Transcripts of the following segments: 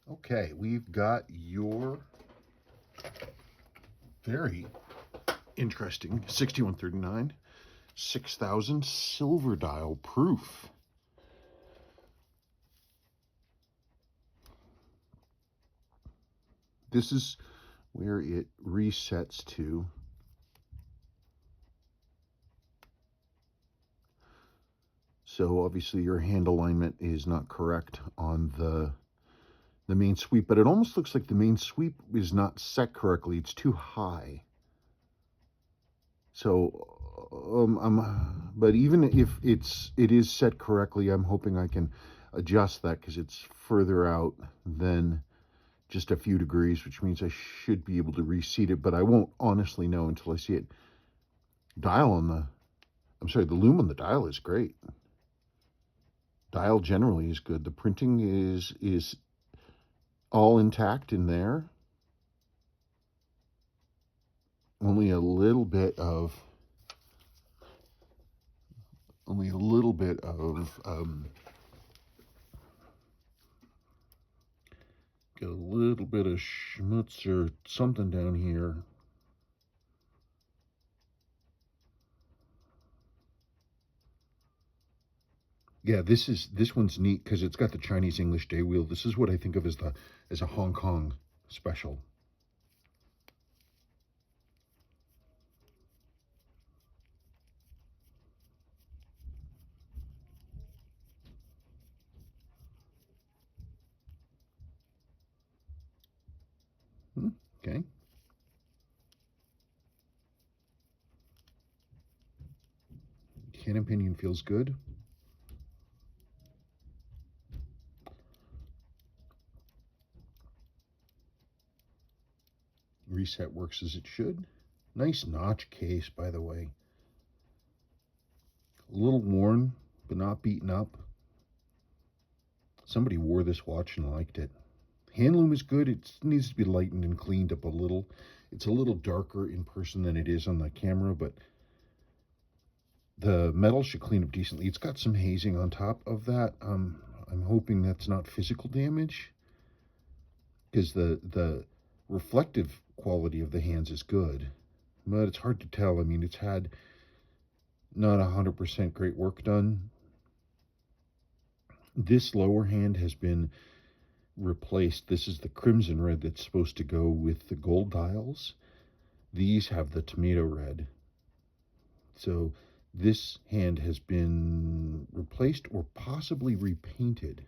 Okay, we've got your very interesting 6139 6000 silver dial proof. This is where it resets to. So obviously your hand alignment is not correct on the main sweep, but it almost looks like the main sweep is not set correctly. It's too high. So but even if it is set correctly, I'm hoping I can adjust that because it's further out than just a few degrees, which means I should be able to reseat it, but I won't honestly know until I see it. Dial on the, I'm sorry, the lume on the dial is great. Dial generally is good. The printing is all intact in there. Only a little bit of get a little bit of schmutz or something down here. Yeah, this one's neat because it's got the Chinese English day wheel. This is what I think of as a Hong Kong special. Okay. Cannon pinion feels good. Reset works as it should. Nice notch case, by the way. A little worn, but not beaten up. Somebody wore this watch and liked it. Hand loom is good. It needs to be lightened and cleaned up a little. It's a little darker in person than it is on the camera, but the metal should clean up decently. It's got some hazing on top of that. I'm hoping that's not physical damage, because the reflective quality of the hands is good, but it's hard to tell. I mean, it's had not 100% great work done. This lower hand has been replaced. This is the crimson red that's supposed to go with the gold dials. These have the tomato red. So this hand has been replaced or possibly repainted.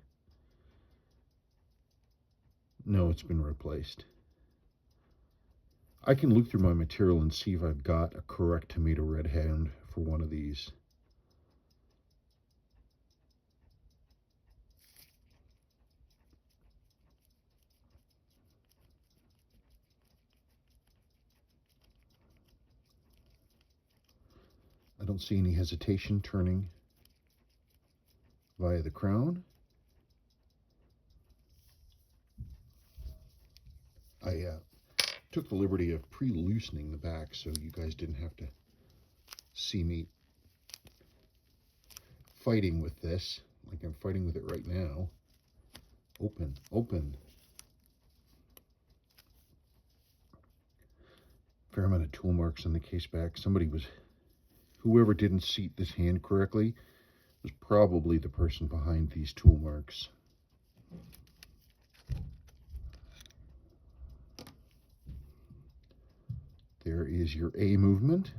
No, it's been replaced. I can look through my material and see if I've got a correct tomato red hand for one of these. I don't see any hesitation turning via the crown. I took the liberty of pre-loosening the back so you guys didn't have to see me fighting with this like I'm fighting with it right now. Open, open. Fair amount of tool marks on the case back. Whoever didn't seat this hand correctly was probably the person behind these tool marks. There is your A movement.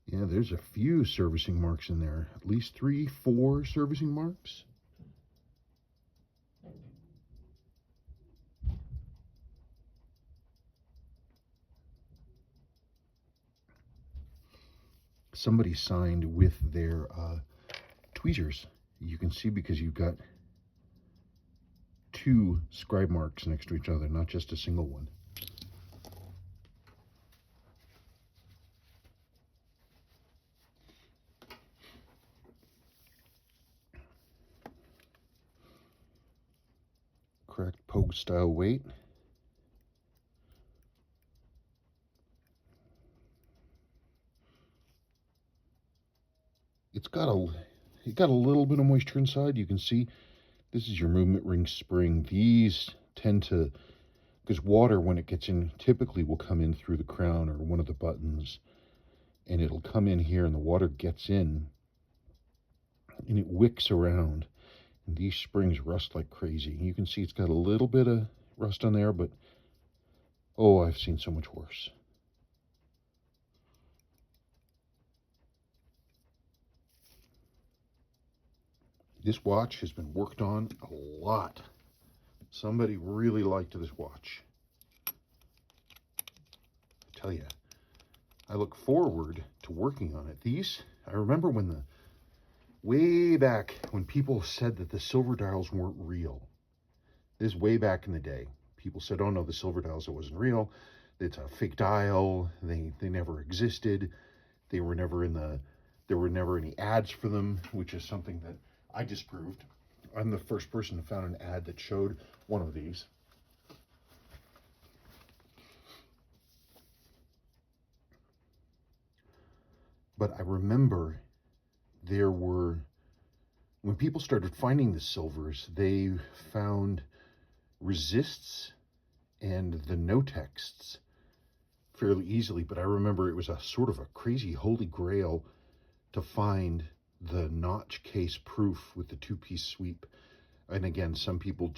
Yeah, there's a few servicing marks in there. At least 3, 4 servicing marks. Somebody signed with their tweezers. You can see because you've got 2 scribe marks next to each other, not just a single one. Correct Pogue style weight. it got a little bit of moisture inside. You can see this is your movement ring spring. These tend to, because water when it gets in typically will come in through the crown or one of the buttons, and it'll come in here and the water gets in and it wicks around, and these springs rust like crazy. You can see it's got a little bit of rust on there, but oh, I've seen so much worse. This watch has been worked on a lot. Somebody really liked this watch. I tell you, I look forward to working on it. These, I remember when way back when people said that the silver dials weren't real. This is way back in the day. People said, oh no, the silver dials, it wasn't real. It's a fake dial. They never existed. They were never there were never any ads for them, which is something that I disproved. I'm the first person who found an ad that showed one of these. But I remember when people started finding the silvers, they found resists and the no texts fairly easily. But I remember it was a sort of a crazy holy grail to find the notch case proof with the two-piece sweep. And again, some people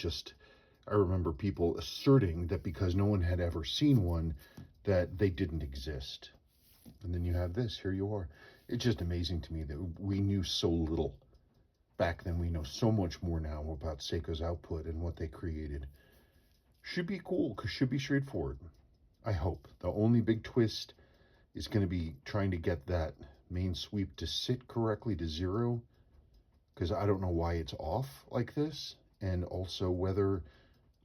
I remember people asserting that because no one had ever seen one, that they didn't exist. And then you have this, here you are. It's just amazing to me that we knew so little back then. We know so much more now about Seiko's output and what they created. Should be cool, because should be straightforward. I hope. The only big twist is going to be trying to get that main sweep to sit correctly to 0, because I don't know why it's off like this, and also whether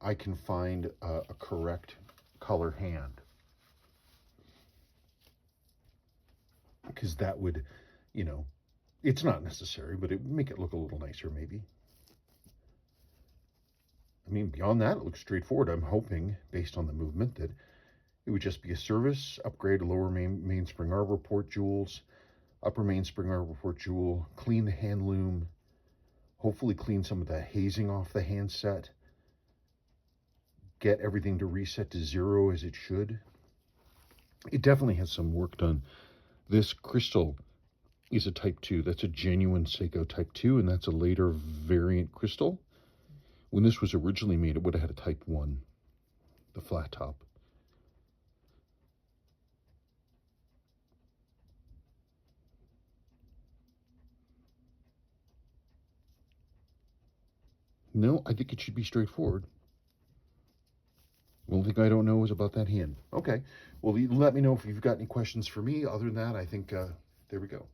I can find a correct color hand, because that would, it's not necessary, but it would make it look a little nicer maybe. I mean, beyond that, it looks straightforward. I'm hoping, based on the movement, that it would just be a service, upgrade lower mainspring arbor port jewels, upper mainspring arbor port jewel, clean the hand loom, hopefully clean some of the hazing off the handset, get everything to reset to 0 as it should. It definitely has some work done. This crystal is a Type 2. That's a genuine Seiko Type 2, and that's a later variant crystal. When this was originally made, it would have had a Type 1, the flat top. No, I think it should be straightforward. The only thing I don't know is about that hand. Okay, well, let me know if you've got any questions for me. Other than that, I think there we go.